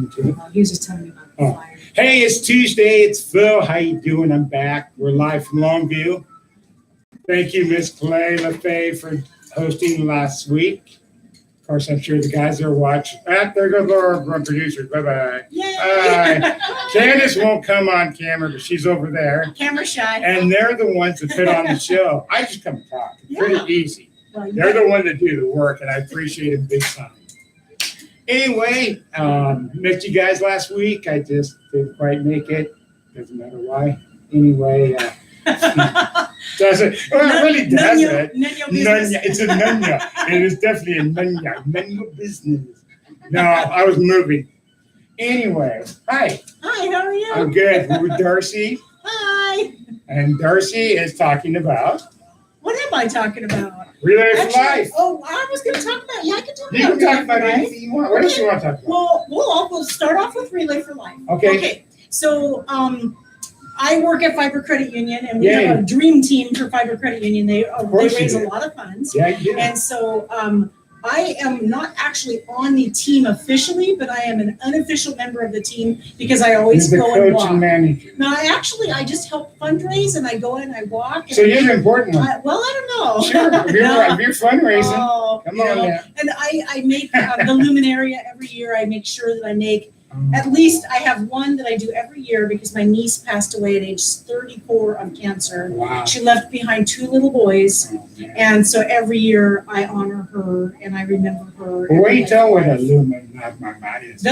going to? He was just telling me about the fire. Hey, it's Tuesday. It's Phil. How you doing? I'm back. We're live from Longview. Thank you, Miss Clay LaFay, for hosting last week. Of course, I'm sure the guys are watching. There goes our producers. Bye-bye. Yay! Candace won't come on camera, but she's over there. Camera shy. And they're the ones that put on the show. I just come talk. It's pretty easy. Well, They're the ones that do the work, and I appreciate it big time. Anyway, missed you guys last week. I just didn't quite make it. Doesn't matter why. Anyway, doesn't. Well, it really doesn't. Nunya. It's a nunya. It is definitely a nunya. Nunya business. No, I was moving. Anyway, hi. Hi, how are you? I'm good. We're with Darcy. Hi. And Darcy is talking about. What am I talking about? Relay for Life. Oh, I was going to talk about. Yeah, I can talk about. You can talk about anything you want. What else you want to talk about? Well, we'll start off with Relay for Life. Okay. So, I work at Fiber Credit Union, and we have a dream team for Fiber Credit Union. They raise a lot of funds. Yeah, you do. And so, I am not actually on the team officially, but I am an unofficial member of the team because I always go and walk. And manager. No, I just help fundraise, and I go in, I walk. So you're the important one. Well, I don't know. Sure, if you're fundraising, come on now. And I make the Luminaria every year. I make sure that I make at least, I have one that I do every year because my niece passed away at age 34 of cancer. Wow. She left behind 2 little boys. And so every year I honor her and I remember her. Well, what do you tell what a luminaria is?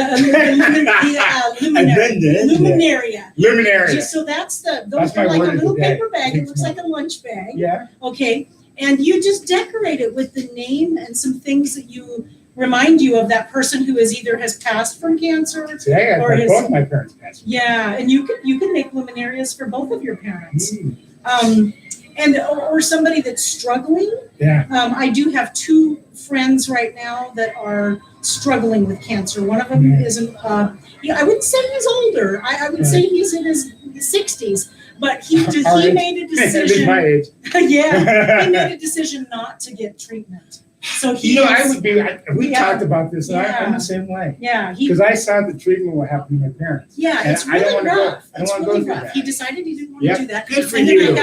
Luminaria. Luminaria. So those are like a little paper bag. It looks like a lunch bag. Yeah. Okay. And you just decorate it with the name and some things that you remind you of that person who has passed from cancer. Yeah, both my parents passed. Yeah, and you can make luminarias for both of your parents. Or somebody that's struggling. Yeah. I do have 2 friends right now that are struggling with cancer. One of them isn't. I wouldn't say he's older. I would say he's in his 60s. But he made a decision. My age. Yeah, he made a decision not to get treatment. So we talked about this, and I'm the same way. Yeah. Because I saw the treatment what happened to my parents. Yeah, it's really rough. I don't want to go through that. He decided he didn't want to do that. Good for you.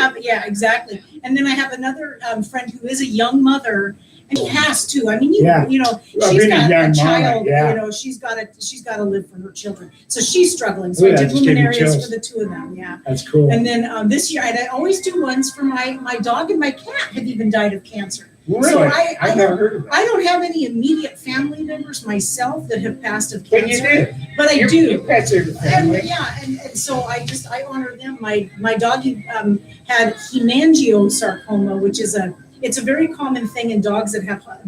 Exactly. And then I have another friend who is a young mother, and she has to. I mean, she's got a child. Mama, she's got to live for her children. So she's struggling. So I did luminarias for the 2 of them. Yeah. That's cool. And then this year, I always do ones for my dog and my cat have even died of cancer. Really? So I've never heard of that. I don't have any immediate family members myself that have passed of cancer. But you do. But I do. You passed your family. And so I honor them. My doggy had hemangiosarcoma, which is it's a very common thing in dogs that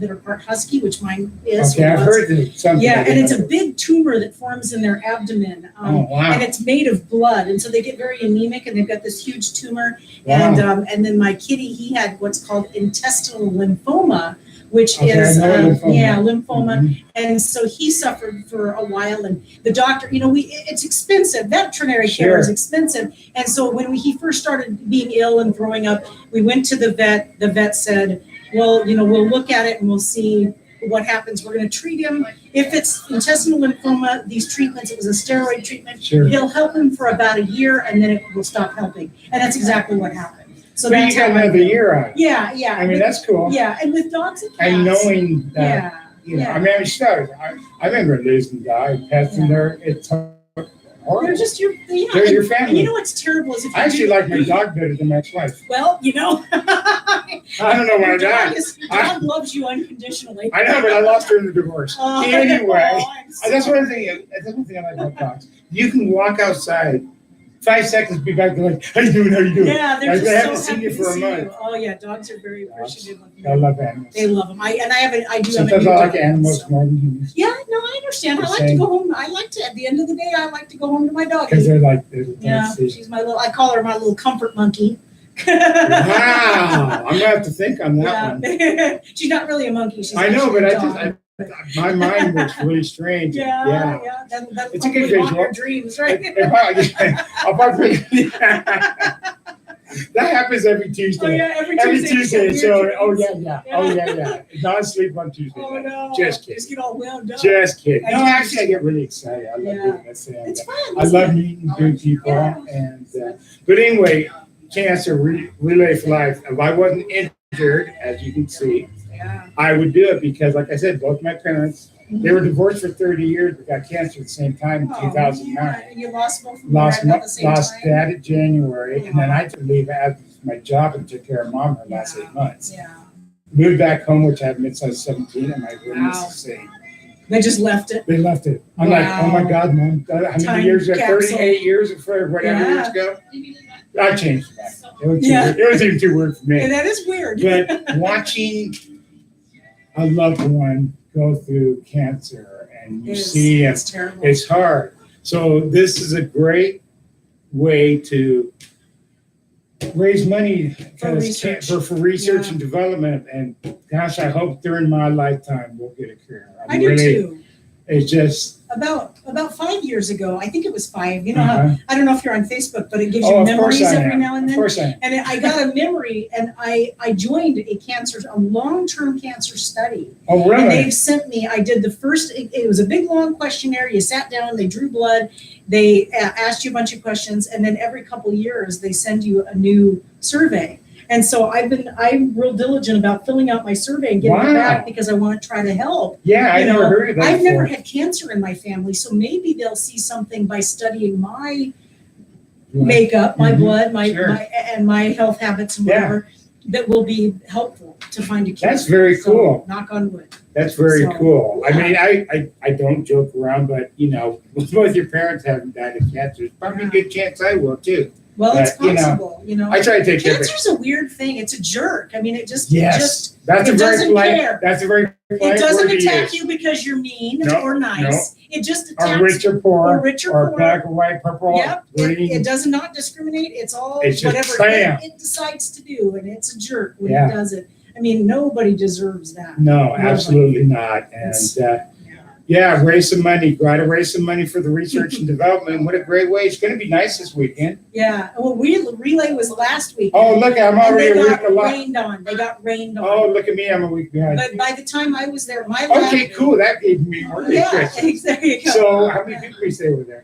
are part husky, which mine is. Okay, I've heard something. Yeah, and it's a big tumor that forms in their abdomen. And it's made of blood, and so they get very anemic, and they've got this huge tumor. Wow. And then my kitty, he had what's called intestinal lymphoma, which is lymphoma. Mm-hmm. And so he suffered for a while, and the doctor, it's expensive. Veterinary care is expensive. And so when he first started being ill and throwing up, we went to the vet. The vet said, well, we'll look at it and we'll see what happens. We're going to treat him. If it's intestinal lymphoma, these treatments, it was a steroid treatment. Sure. He'll help him for about a year, and then it will stop helping. And that's exactly what happened. So but you got another year on it. Yeah. I mean, that's cool. Yeah, and with dogs and cats. And knowing that, I mean, I remember losing a dog, passing there. It's horrible. They're just your family. And you know what's terrible is if I actually like my dog better than my ex-wife. Well, I don't know when I died. Dog loves you unconditionally. I know, but I lost her in the divorce. Anyway, that's one thing I like about dogs. You can walk outside. 5 seconds, be back. They're like, how you doing? Yeah, they're just haven't seen you for a month. Oh yeah, dogs are very appreciative of you. I love animals. They love them. Sometimes I like animals more than humans. Yeah, no, I understand. I like to go home. At the end of the day, I like to go home to my dog. Because they're like, she's I call her my little comfort monkey. Wow, I'm gonna have to think on that one. She's not really a monkey. I know, but my mind works really strange. Yeah. It's a good visual. Your dreams, right? I'll probably. That happens every Oh, Tuesday. yeah, every Every Tuesday. Tuesday, Weird so, dreams. oh, yeah. Oh, yeah. Non-sleep on Tuesday. Oh, no. Just kidding. Just get all wound up. Just kidding. I No, do. actually, I get really excited. I love Yeah. doing this. And, It's fun. I isn't love it? meeting good people. Yeah. And but anyway, Cancer Relay for Life. If I wasn't injured, as you can see, Yeah. I would do it because, like I said, both my parents, they were divorced for 30 years, but got cancer at the same time in Oh, 2009. man. And you lost both of them Lost right about the same lost time? dad in January, and then I took leave as my job and took care of mom for the last 8 months. Yeah. Moved back home, which I admit I was 17, and my room was Wow. the same. They just left it. They left it. I'm like, oh my God, Mom. How many Time years ago? capsule. 38 years or whatever Yeah. years ago. I changed that. It was, Yeah. it was even too weird for me. And that is weird. But watching a loved one go through cancer and you see it, It's terrible. it's hard. So this is a great way to raise money For research. for research Yeah. and development. And gosh, I hope during my lifetime we'll get a cure. I do too. It's just About 5 years ago, I think it was 5. You know, uh-huh. I don't know if you're on Facebook, but it gives you Oh, of course memories I every am. now and Of then. course I am. And I got a memory, and I joined a long-term cancer study. Oh, And really? they've sent me, I did the first, it was a big, long questionnaire. You sat down, they drew blood, they asked you a bunch of questions, and then every couple years, they send you a new survey. And so I'm real diligent about filling out my survey and getting Wow. it back because I want to try to help. Yeah, I You never know, heard of that. I've never before. had cancer in my family, so maybe they'll see something by studying my Yeah. makeup, my Mhm. blood, my Sure. and my health habits and Yeah. whatever that will be helpful to find a cure. That's very So, cool. knock on wood. That's very So, cool. yeah. I mean, I don't joke around, but you know, both your parents haven't died of cancer. It's probably a good chance I will too. Well, it's But, you know, possible, you know. I try to take care of it. Cancer's a weird thing. It's a jerk. I mean, it just Yes, that's it a very doesn't polite. care. That's a very polite it doesn't word to attack use. you because you're mean No, or nice. It just attacks Or rich or poor, or rich or or poor. black or white, purple, Yep, green. it does not discriminate. It's all It's just whatever bam. it decides to do, and it's a jerk when Yeah. it does it. I mean, nobody deserves that. No, absolutely not. It's- And yeah, raise some money. Got to raise some money for the research and development. What a great way! It's going to be nice this weekend. Yeah. Well, relay was last week. Oh, look, I'm and already they a week got along. rained on. They got rained on. Oh, look at me! I'm a week behind. But by the time I was there, my lab. Okay, cool. That gave me more Yeah, interest. there you go. So, how many people we say were there?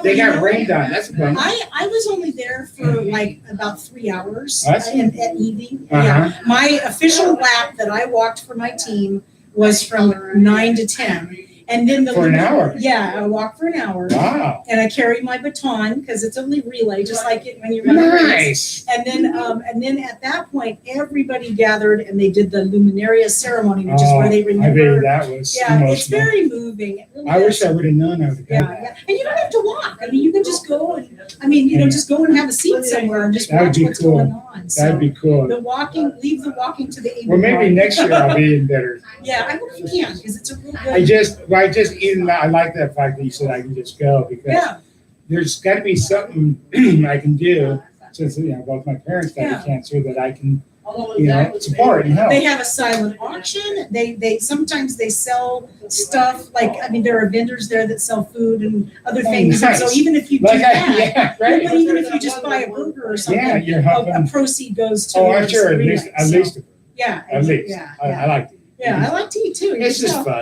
They you got know, rained on. That's a bummer. I was only there for like about 3 hours That's- at evening. Uh-huh. Yeah. My official lap that I walked for my team was from 9 to 10. And then For an hour? Yeah, I walked for an hour. Wow. And I carried my baton because it's only relay, just like it when you run a race. Nice. And then at that point, everybody gathered and they did the luminaria ceremony, which is where they I bet remember. that was Yeah, it's emotional. very moving. It really I is. wish I would have known I would have done Yeah, that. yeah. And you don't have to walk. I mean, you can just go and, just go and have a seat somewhere and just That would watch be what's cool. going on. So That'd be cool. leave the walking to the able. Well, maybe next year I'll be in better. Yeah, I hope you can, because it's a real good. I like that fact that you said I can just go because Yeah, there's got to be something I can do since both my parents died Yeah. of cancer that I can support and help. they have a silent auction. They sometimes they sell stuff there are vendors there that sell food and other things. And so nice. even if you do Like that, yeah, right. but even if you just buy a burger or something, Yeah, you're a helping. proceed goes to. Oh, I'm sure at least Yeah, at least. Yeah, I like it. yeah, I like to eat too. It's just yourself.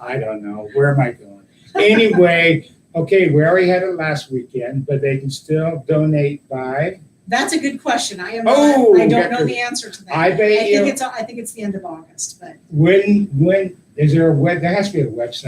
I don't know. Where am I going? Anyway, okay, we already had it last weekend, but they can still donate by. That's a good question. I Oh, don't know Victor. the answer to that. I bet I think it's the end of August, but when is there a web? There has to be a website.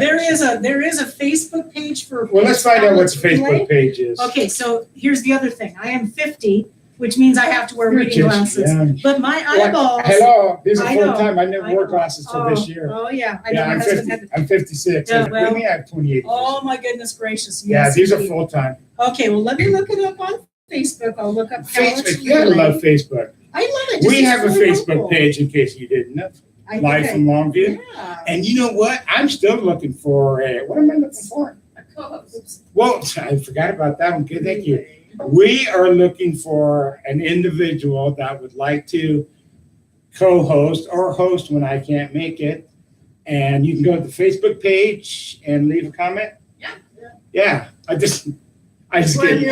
there is a Facebook page for. Well, let's find out what the Relay. Facebook page is. Okay, so here's the other thing. I am 50, which means I have to wear You're reading just glasses. young. But my Like, eyeballs. hello, this is I full know, time. I never I wore know. glasses till this year. Oh yeah, I know. Yeah, My I'm husband 50. had. I'm 56. Yeah, What do well- you mean I have 28? Oh my goodness gracious! Yeah, Yes, these are indeed. full time. Okay, well let me look it up on Facebook. I'll look up. Alex Facebook, you gotta Relay. love Facebook. I love it. We It's have a really Facebook helpful. page in case you didn't know. I think Live from Longview. Yeah. And you know what? I'm still looking for what am I looking for? A co-host. Well, I forgot about that one. Good, thank you. We are looking for an individual that would like to co-host or host when I can't make it. And you can go to the Facebook page and leave a comment. Yeah. Yeah, I just get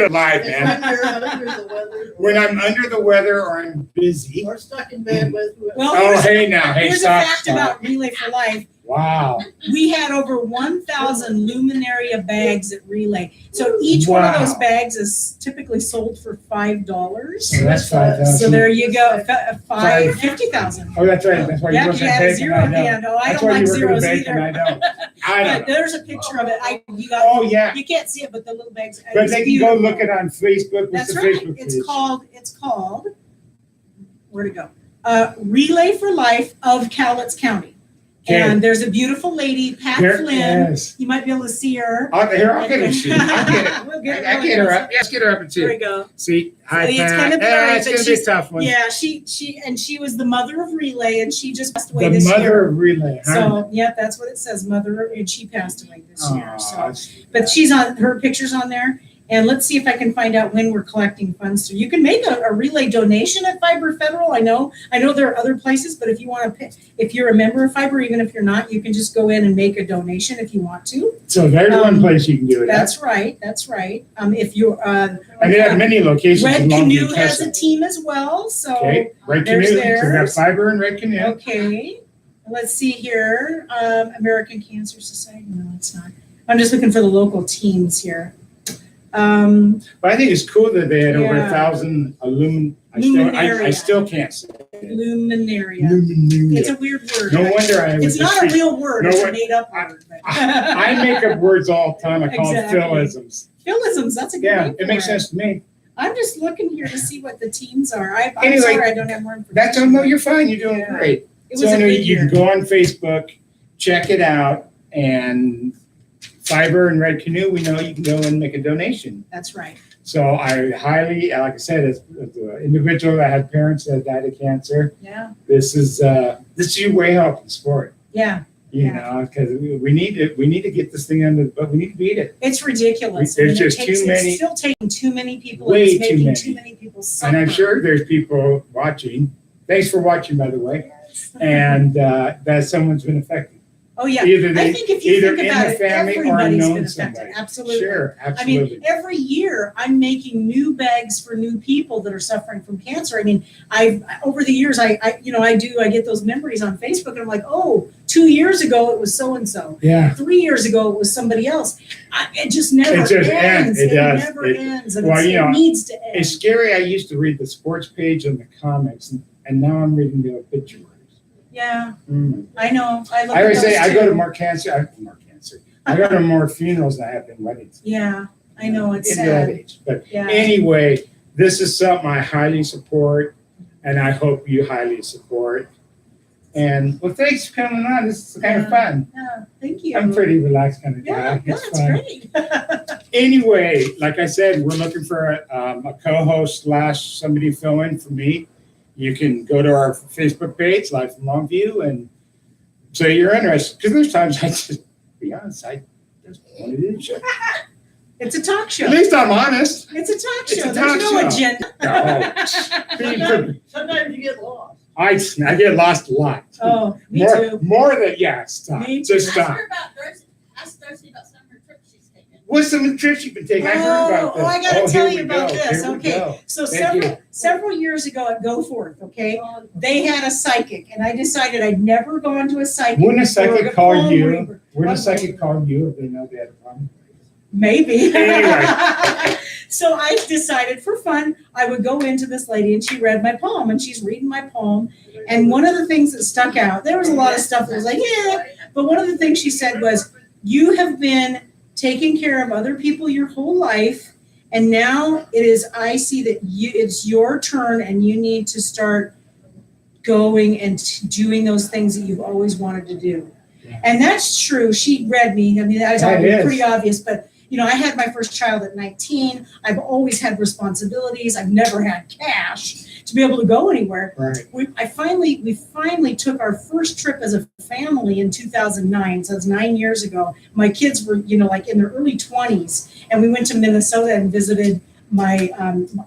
it live, It's man. when you're under the weather. When I'm under the weather or I'm busy. Or stuck in bed with. Well, Oh, hey now, hey, here's a stop, fact stop. about Relay for Life. Wow. We had over 1,000 Luminaria bags at Relay. So each one of those Wow. bags is typically sold for $5. So that's 5,000. So there you go, 50,000. Oh, that's right. That's why Yeah, you 'cause work you at had a bacon. zero I at the know. end. Oh, I That's don't why like you work at zeros bacon. either. I don't. I But don't. there's a picture of it. Oh, yeah. You can't see it, but the little bags. But it's they can go beautiful. look it on Facebook. What's That's the right. Facebook page? It's called, where'd it go? Relay for Life of Cowlitz County. Okay. And there's a beautiful lady, Pat There- Flynn. yes. You might be able to see her. I'll get her up. We'll get her I get her up. Let's get her up and There we see. go. See, hi, It's Pat. kind of blurry, It's but gonna be a she's- tough one. Yeah, she was the mother of Relay, and she just passed away The this mother year. of Relay, huh? So yeah, that's what it says, mother, and she passed away this year. Aw, So, but she's on her picture's on there, and let's see if I can find out when we're collecting funds. So you can make a Relay donation at Fiber Federal. I know there are other places, but if you want to pay, if you're a member of Fiber, even if you're not, you can just go in and make a donation if you want to. So there's one place you can do it at. That's right. If you're And they have many locations Red in Longview, Canoe has Texas. a team as well. So Okay, Red there's Canoe. So we got theirs. Fiber and Red Canoe. okay, let's see here. American Cancer Society. No, it's not. I'm just looking for the local teams here. But I think it's cool that they had over Yeah. 1,000 I Luminaria. still can't say it. Luminaria. Luminaria. It's a weird word. No wonder I was It's not a real word. No It's a way. made up word. but- I make up words all the time. I call Exactly. it philisms. Philisms. That's a good Yeah, name it for makes sense to me. I'm just looking here to see what the teams are. I'm Anyway, sorry I don't have more information. That's no, you're fine. You're doing Yeah. great. It So was a anyway, good you can year. go on Facebook, check it out, and Fiber and Red Canoe, we know you can go and make a donation. That's right. So I highly, like I said, as an individual that had parents that died of cancer, Yeah. this is your way of helping support. Yeah. You Yeah. know, because we need to get this thing under, but we need to beat it. It's ridiculous. There's it just too many- It's still taking too many people. Way and it's too making many. too many people suffer. And I'm sure there's people watching. Thanks for watching, by the way. And that someone's been affected. Oh yeah. Either I think if you either think in about the it, family or everybody's known been affected. somebody. Absolutely. Sure, I absolutely. mean, every year I'm making new bags for new people that are suffering from cancer. I mean, over the years I get those memories on Facebook, and I'm like, oh, 2 years ago it was so and so. Yeah. 3 years ago it was somebody else. It just never It just ends. ends. It does. never It- ends, and well, it needs to end. It's scary. I used to read the sports page and the comics, and now I'm reading the obituaries. Yeah, Mm. I know. I look I always at say those I go too. to more cancer. I go to more funerals than I have been weddings. Yeah, I know, it's In that sad. age. But Yeah. anyway, this is something I highly support, and I hope you highly support. And well, thanks for coming on. This is kind of fun. Yeah, thank you. I'm a pretty relaxed kind of Yeah, guy. yeah, It's it's fun. great. Anyway, like I said, we're looking for a co-host / somebody to fill in for me. You can go to our Facebook page, Live from Longview, and say you're interested. Because there's times I just, to be honest, I just want to do the show. It's a talk show. At least I'm honest. It's a talk It's show. a There's talk no show. agenda. Sometimes you get lost. I get lost a lot. Oh, me more, too. More than, yeah, stop. Me too. Just Ask stop. her about Thursday. Ask Thursday about some of her trips she's taken. What's some of the trips you've been taking? I heard about this. I gotta here tell we you about go. this. Here we Okay, go. so Thank several years ago at Go Forth, okay, they had a psychic, and I decided I'd never go into a psychic. Wouldn't a before psychic the call palm you? reader. Wouldn't a psychic call you if they know they had a problem? Maybe. Anyway. So I decided for fun, I would go into this lady and she read my poem and she's reading my poem. And one of the things that stuck out, there was a lot of stuff that was like, yeah, but one of the things she said was, you have been taking care of other people your whole life. And now I see that it's your turn and you need to start going and doing those things that you've always wanted to do. Yeah. And that's true. She read me. I mean, that was That is. pretty obvious, but I had my first child at 19. I've always had responsibilities. I've never had cash to be able to go anywhere. Right. We finally took our first trip as a family in 2009. So it's 9 years ago. My kids were, like in their early 20s, and we went to Minnesota and visited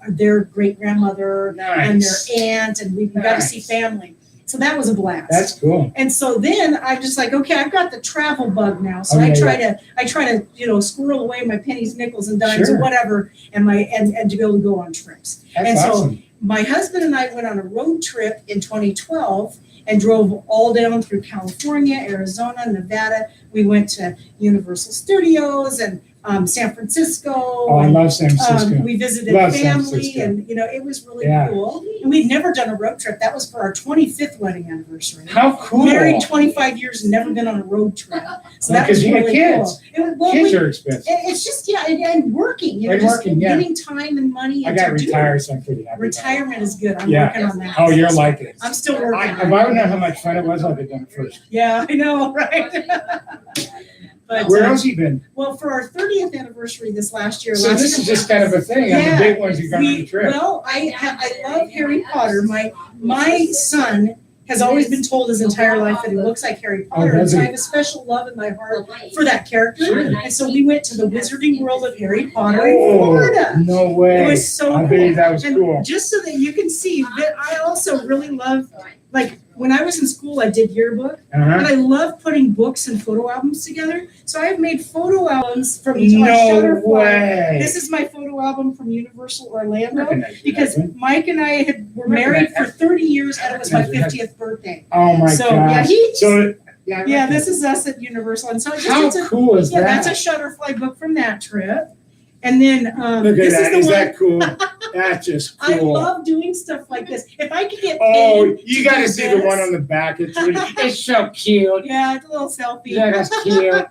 their great grandmother and their Nice. aunt, and we got to see Nice. family. So that was a blast. That's cool. And so then I'm just like, okay, I've got the travel bug now. So Oh, I yeah, try to, squirrel away my pennies, nickels, and dimes Sure. or whatever, and to be able to go on trips. That's And so awesome. my husband and I went on a road trip in 2012 and drove all down through California, Arizona, Nevada. We went to Universal Studios and San Francisco. Oh, I love San Francisco. We visited Love San family, Francisco. and it was really Yeah. cool. And we'd never done a road trip. That was for our 25th wedding anniversary. How cool. Married 25 years, never been on a road trip. So that Because was you got really kids. cool. Well, Kids are expensive. it's just and working, And just working, yeah. getting time and money. I and got to do retired, so I'm pretty happy. Retirement is good. I'm Yeah. working on that. Oh, you're like it. I'm still working. If I would know how much fun it was, I'd have done it first. Yeah, I know, right? But Where else you been? well, for our 30th anniversary this last year. So this is just kind of a thing. On Yeah. the big ones, you're going on a trip. Well, I love Harry Potter. My son has always been told his entire life that he looks like Harry Potter. does and so he? I have a special love in my heart for that character. Sure. And so we went to the Wizarding World of Harry Potter in Oh, Florida. no way. It was so I cool. bet that was And cool. just so that you can see that I also really love, like when I was in school, I did yearbook, and Uh-huh. I love putting books and photo albums together. So I have made photo albums from No Shutterfly. way. This is my photo album from Universal Orlando Recognize you, because husband. Mike and I were married for 30 years, and it was my 50th birthday. Oh my So, gosh. yeah, Yeah, Yeah, this is us at Universal, and so it's how just cool is yeah, that? that's a Shutterfly book from that trip. And then Look at this that. is Is the one. that cool? That's just I cool. love doing stuff like this. If I could get paid. Oh, you to got to do see the one this- on the back. It's really, it's so cute. Yeah, it's a little selfie. Yeah, that's cute.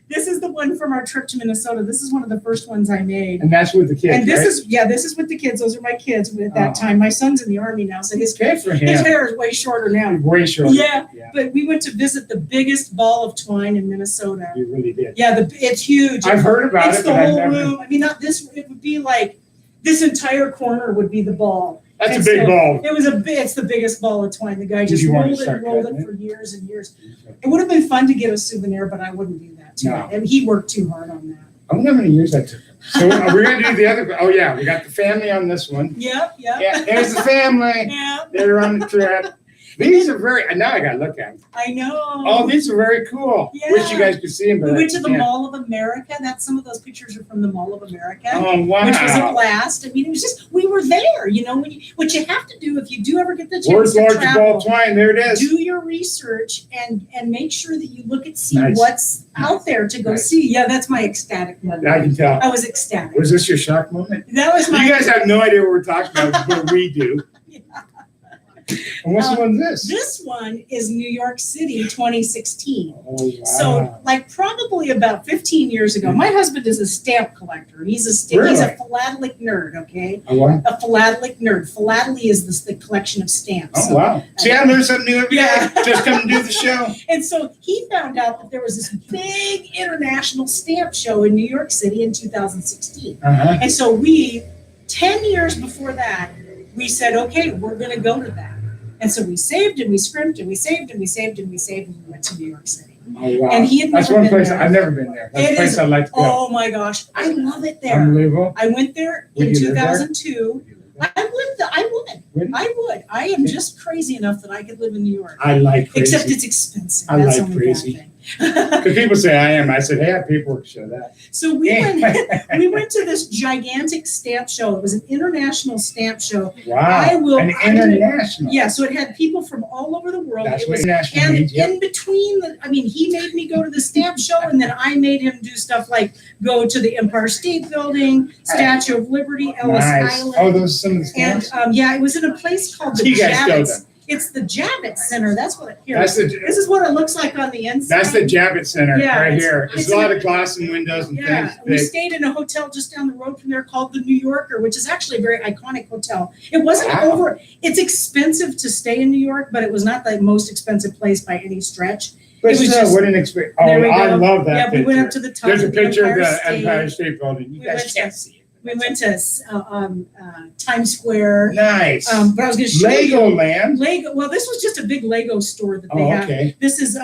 This is the one from our trip to Minnesota. This is one of the first ones I made. And that's with the kids, And this right? this is with the kids. Those are my kids at that Oh. time. My son's in the Army now, so his Good for his him. hair is way shorter now. Way short. Yeah. But we went to visit the biggest ball of twine in Minnesota. You really did. Yeah, it's huge. I've heard about It's it, the but I've whole never. room. I mean, not this. It would be like this entire corner would be the ball. That's And a big so ball. It was it's the biggest ball of twine. The guy Did just you want to rolled it start and rolled cutting it for years and years. It would have been fun to get a souvenir, but I wouldn't do that to No. it. And he worked too hard on that. I wonder how many years that took. So we're going to do the other. Oh, yeah. We got the family on this one. Yep. Yeah, there's the family. Yeah, They're on the trip. These are very, now I got to look at them. I know. Oh, these are very cool. Yeah. Wish you guys could see them. But We went to the yeah. Mall of America. Some of those pictures are from the Mall of America. Oh, wow. Which was a blast. I mean, it was just, we were there, what you have to do if you do ever get the chance World's to largest ball travel, of twine. There it is. do your research and make sure that you see Nice. what's out there to go Nice. see. Yeah, that's my ecstatic moment. I can tell. I was ecstatic. Was this your shock moment? That was my. You guys have no idea what we're talking about, but we do. And what's the one this? This one is New York City 2016. Oh, wow. So, like probably about 15 years ago, my husband is a stamp collector. He's a Really? philatelic nerd. Okay, Oh, wow. a philatelic nerd. Philately is the collection of stamps. Oh, wow. See, I learn something new every day. Yeah. Just come and do the show. And so he found out that there was this big international stamp show in New York City in 2016. Uh-huh. And so 10 years before that, we said, okay, we're going to go to that. And so we saved and we scrimped and we saved and we saved and we saved and we went to New York City. Oh, wow. And he had That's never one been place there. I've never been there. That's It a place is- I'd like to go. Oh my gosh, I love it there. Unbelievable. I went there Would in you live there? 2002. I would. Would- I would. I am just crazy enough that I could live in New York. I like crazy. Except it's expensive. I That's like the only crazy. bad thing. Because people say I am. I said, hey, I have paperwork to show that. So we went to this gigantic stamp show. It was an international stamp show. Wow. An international. Yeah, so it had people from all over the world. That's It what was, international and means. Yep. in between, he made me go to the stamp show, and then I made him do stuff like go to the Empire State Building, Statue of Liberty, Ellis Nice. Island. Oh, those are some of the And stamps? it was in a place called the You guys go Javits. them. It's the Javits Center. That's what here. That's This the is what it looks like on the inside. that's the Javits Center Yeah, right it's- here. It's it's a lot a- of glass and windows and Yeah, things. we Big. stayed in a hotel just down the road from there called the New Yorker, which is actually a very iconic hotel. It wasn't Wow. it's expensive to stay in New York, but it was not the most expensive place by any stretch. But it was still, just- what an experience. Oh, There we I go. love that Yeah, picture. we went up to the top There's a of picture of Empire the State. Empire State Building. You We guys went can't to- see it. We went to Times Square. Nice. But I was going to show you Legoland. Lego. Well, this was just a big Lego store that they Oh, have. okay. This is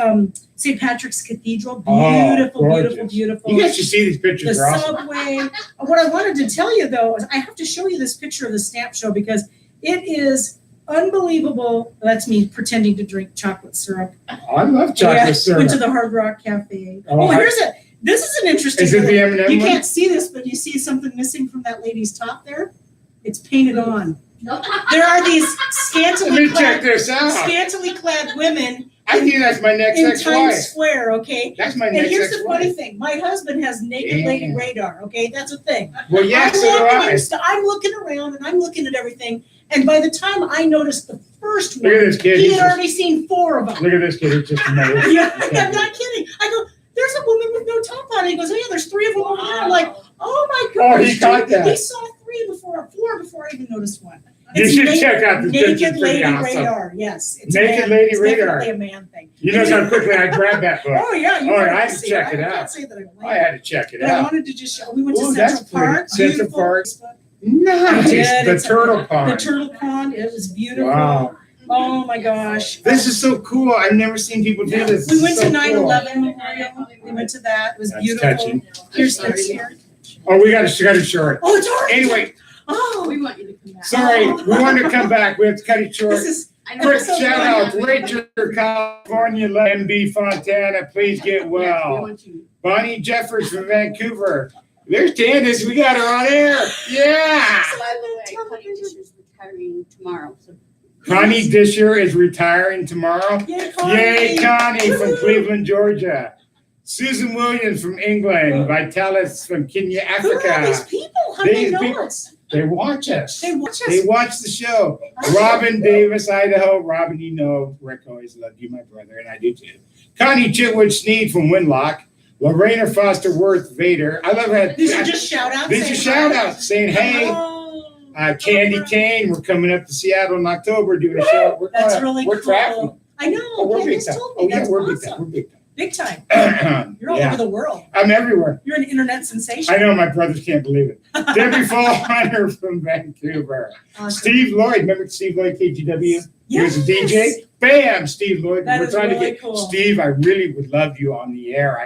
St. Patrick's Cathedral. Oh, Beautiful, gorgeous. beautiful, beautiful. You guys should see these The pictures. They're awesome. subway. What I wanted to tell you though is I have to show you this picture of the stamp show because it is unbelievable. That's me pretending to drink chocolate syrup. I love chocolate syrup. Went to the Hard Rock Cafe. Oh, This is an interesting. Is it the one. M&M You one? can't see this, but you see something missing from that lady's top there. It's painted on. There are these Let me check this out. scantily clad women I think that's my next in ex-wife. Times Square. Okay. That's my And next here's the funny ex-wife. thing: my husband has naked lady radar. Okay, that's a thing. Well, yeah, so do I. I'm looking around and I'm looking at everything, and by the time I noticed the first Look at one, this kid. he He's had just, already seen 4 of them. look at this kid. He's just amazing. Yeah, I'm not kidding. I go, there's a woman with no top on. He goes, oh yeah, there's 3 of them over there. I'm like, oh my Oh, gosh. he caught that. He saw 4 before I even noticed one. You It's should naked- check out this picture. Naked It's Lady pretty awesome. Radar. Yes, it's Naked a man. Lady It's Radar. definitely a man thing. You know how quickly I grabbed that book. Oh yeah, you Oh, wanted I had to to see check it I out. can't say that I don't I like it. had to check it But I out. wanted to just show. We went to Ooh, that's Central Park. pretty. Central Beautiful. Park. Nice. Yeah, The it's a- turtle The pond. turtle pond. It was beautiful. Wow. Oh my gosh. This is so cool. I've never seen people do this. We This went is to so 9/11 cool. Memorial. We went to that. It was That's beautiful. touching. Here's the here. Oh, we got to cut it short. Oh, it's already. Anyway, Oh, We want you to come back. sorry, we wanted to come back. We have to cut it short. this is. I know Quick it's so shout fun. out, Rachel, California, MB Fontana, please get Yeah, we well. want you. Bonnie Jeffers from Vancouver. There's Candace, we got her on air. Yeah. By the way, Connie Disher's retiring tomorrow, so. Connie Disher is retiring tomorrow. Yay, Connie. Yay, Connie from Woo-hoo. Cleveland, Georgia. Susan Williams from England. Vitalis from Kenya, Who are all these Africa. people? How do they These know people- us? They watch us. They watch They us. watch the show. Robin Davis, Idaho. Robin, you know, Rick always loved you, my brother, and I do too. Connie Chitwood Sneed from Winlock. Lorena Foster Worth Vader. I love that. These are just shout outs. These are shout outs saying, hey, Candy Kane, we're coming up to Seattle in October doing a show. We're That's gonna- really we're cool. traveling. I know. Oh, we're big Candace time. told me. Oh, yeah, That's we're big awesome. time. We're big Big time. time. You're all Yeah. over the world. I'm everywhere. You're an internet sensation. I know my brothers can't believe it. Debbie Fallhunter from Vancouver. Awesome. Steve Lloyd, remember Steve Lloyd, KGW? He was a Yes. DJ. Bam, Steve Lloyd. That We're is trying to really get cool. Steve. I really would love you on the air.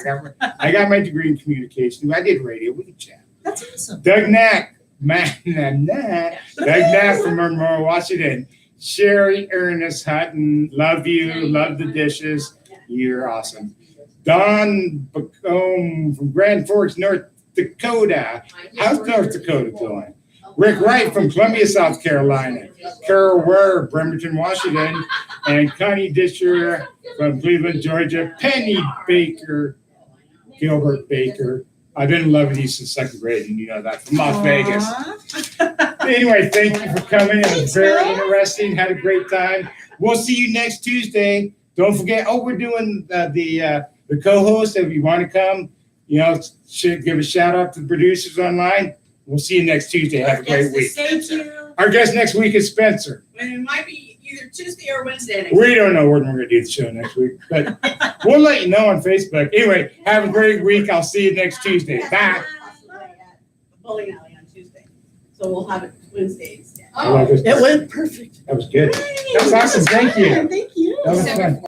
I got my degree in communication. I did radio. We could chat. That's awesome. Doug Knack, Doug Knack from Monroe, Washington. Sherry Ernest Hutton, love you, love the dishes. You're awesome. Don Bacone from Grand Forks, North Dakota. How's North Dakota doing? Rick Wright from Columbia, South Carolina. Carol Ware, Bremerton, Washington. And Connie Disher from Cleveland, Georgia. Penny Baker, Gilbert Baker. I've been loving these since second grade, and you know that, from Las Vegas. Aw. Anyway, thank you for coming. It was Thanks, very Bill. interesting. Had a great time. We'll see you next Tuesday. Don't forget. Oh, we're doing the co-host. If you want to come, you know, should give a shout out to the producers online. We'll see you next Tuesday. Have a great week. Thank you. Our guest next week is Spencer. And it might be either Tuesday or Wednesday next We don't know when we're going to do the show next week, but we'll let you know on Facebook. Anyway, have a great week. I'll see you next Tuesday. Bye. Possibly at the bowling alley on Tuesday. So we'll have it Wednesdays. I love this. It went perfect. That was good. That was awesome. Thank you. Thank you. That was fun.